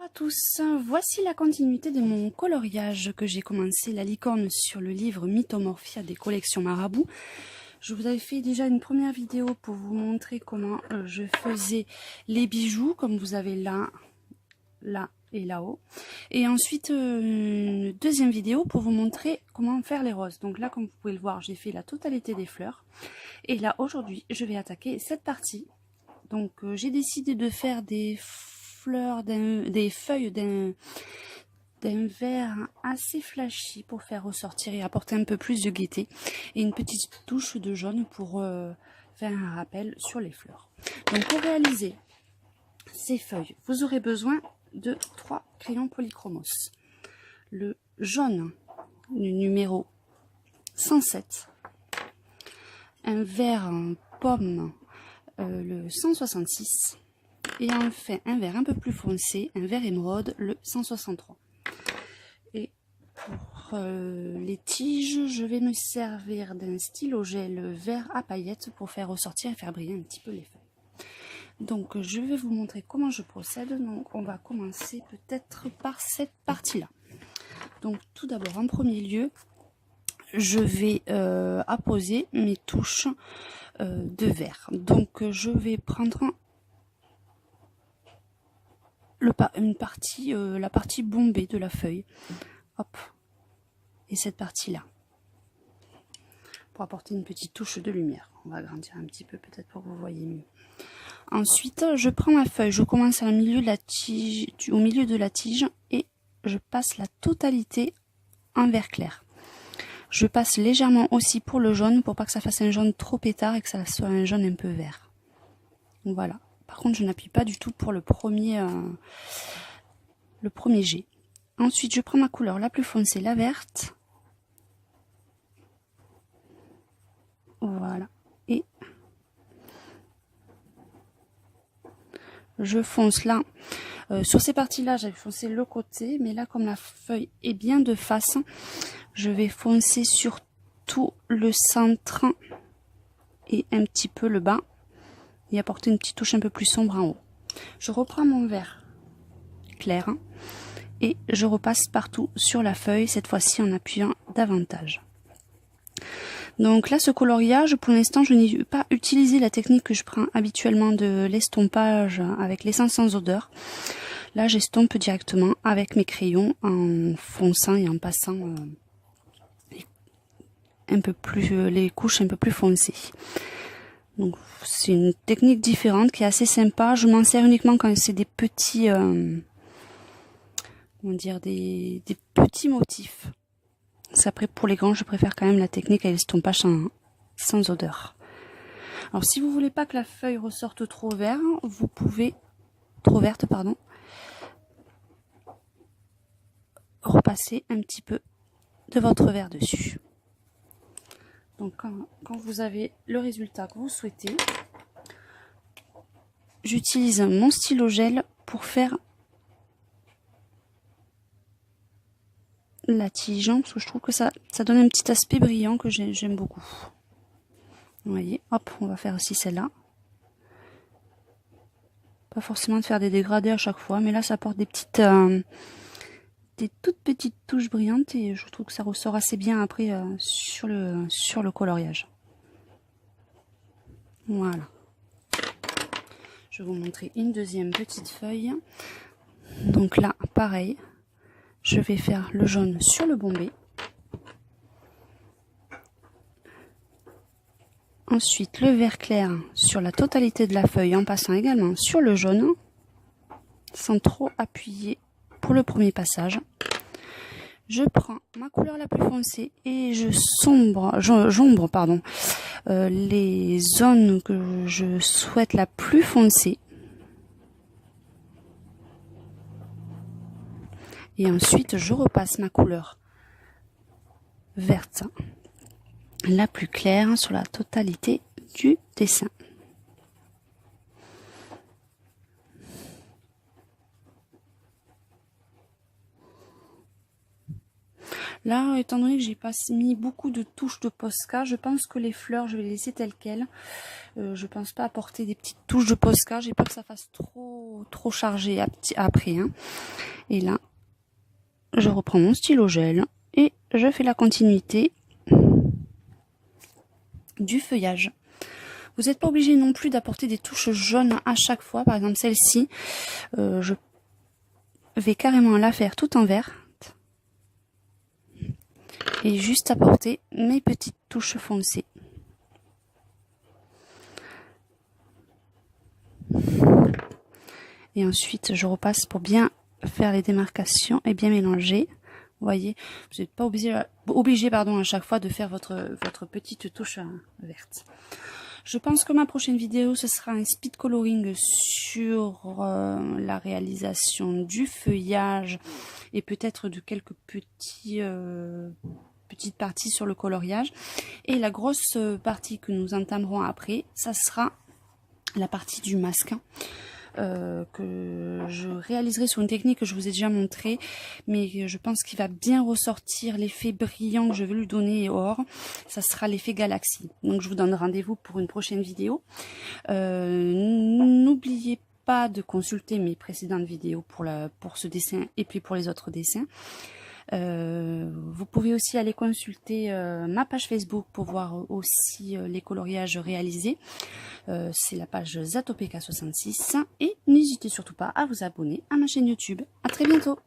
À tous, voici la continuité de mon coloriage que j'ai commencé la licorne sur le livre Mythomorphia des collections Marabout. Je vous avais fait déjà une première vidéo pour vous montrer comment je faisais les bijoux, comme vous avez là, là et là-haut. Et ensuite, une deuxième vidéo pour vous montrer comment faire les roses. Donc là, comme vous pouvez le voir, j'ai fait la totalité des fleurs. Et là, aujourd'hui, je vais attaquer cette partie. Donc, j'ai décidé de faire des fleurs, des feuilles d'un vert assez flashy pour faire ressortir et apporter un peu plus de gaieté. Et une petite touche de jaune pour faire un rappel sur les fleurs. Donc, pour réaliser ces feuilles, vous aurez besoin de 3 crayons polychromos. Le jaune, le numéro 107. Un vert pomme, le 166. Et enfin un vert un peu plus foncé, un vert émeraude, le 163. Et pour les tiges, je vais me servir d'un stylo gel vert à paillettes pour faire ressortir et faire briller un petit peu les feuilles. Donc je vais vous montrer comment je procède. Donc on va commencer peut-être par cette partie-là. Donc tout d'abord, en premier lieu, je vais apposer mes touches de vert. Donc je vais prendre la partie bombée de la feuille, hop, et cette partie là, pour apporter une petite touche de lumière. On va agrandir un petit peu peut-être pour que vous voyez mieux. Ensuite, je prends ma feuille, je commence au milieu de la tige et je passe la totalité en vert clair. Je passe légèrement aussi pour le jaune pour pas que ça fasse un jaune trop pétard et que ça soit un jaune un peu vert. Donc voilà. Par contre, je n'appuie pas du tout pour le premier jet. Ensuite, je prends ma couleur la plus foncée, la verte. Voilà. Et je fonce là. Sur ces parties-là, j'avais foncé le côté. Mais là, comme la feuille est bien de face, je vais foncer sur tout le centre et un petit peu le bas. Et apporter une petite touche un peu plus sombre en haut. Je reprends mon vert clair et je repasse partout sur la feuille, cette fois-ci en appuyant davantage. Donc là, ce coloriage, pour l'instant, je n'ai pas utilisé la technique que je prends habituellement de l'estompage avec l'essence sans odeur. Là, j'estompe directement avec mes crayons en fonçant et en passant les couches un peu plus foncées. Donc c'est une technique différente qui est assez sympa. Je m'en sers uniquement quand c'est des petits des petits motifs. Après pour les grands, je préfère quand même la technique avec l'estompage sans odeur. Alors si vous voulez pas que la feuille ressorte trop verte, repasser un petit peu de votre vert dessus. Donc quand vous avez le résultat que vous souhaitez, j'utilise mon stylo gel pour faire la tige, parce que je trouve que ça donne un petit aspect brillant que j'aime beaucoup. Vous voyez, hop, on va faire aussi celle-là. Pas forcément de faire des dégradés à chaque fois, mais là ça apporte des toutes petites touches brillantes et je trouve que ça ressort assez bien après sur le coloriage. Voilà. Je vais vous montrer une deuxième petite feuille. Donc là, pareil, je vais faire le jaune sur le bombé. Ensuite, le vert clair sur la totalité de la feuille en passant également sur le jaune, sans trop appuyer pour le premier passage. Je prends ma couleur la plus foncée et j'ombre les zones que je souhaite la plus foncée. Et ensuite, je repasse ma couleur verte la plus claire sur la totalité du dessin. Là, étant donné que j'ai pas mis beaucoup de touches de Posca, je pense que les fleurs, je vais les laisser telles quelles. Je pense pas apporter des petites touches de Posca. J'ai peur que ça fasse trop chargé après. Hein. Et là, je reprends mon stylo gel et je fais la continuité du feuillage. Vous n'êtes pas obligé non plus d'apporter des touches jaunes à chaque fois. Par exemple, celle-ci, je vais carrément la faire tout en vert. Et juste apporter mes petites touches foncées. Et ensuite, je repasse pour bien faire les démarcations et bien mélanger. Vous voyez, vous n'êtes pas obligé à chaque fois de faire votre petite touche verte. Je pense que ma prochaine vidéo, ce sera un speed coloring sur la réalisation du feuillage et peut-être de quelques petites parties sur le coloriage. Et la grosse partie que nous entamerons après, ça sera la partie du masque. Que je réaliserai sur une technique que je vous ai déjà montré, mais je pense qu'il va bien ressortir l'effet brillant que je veux lui donner or. Ça sera l'effet galaxie. Donc je vous donne rendez-vous pour une prochaine vidéo. N'oubliez pas de consulter mes précédentes vidéos pour ce dessin et puis pour les autres dessins. Vous pouvez aussi aller consulter ma page Facebook pour voir aussi les coloriages réalisés. C'est la page Zatopeka66 et n'hésitez surtout pas à vous abonner à ma chaîne YouTube. À très bientôt.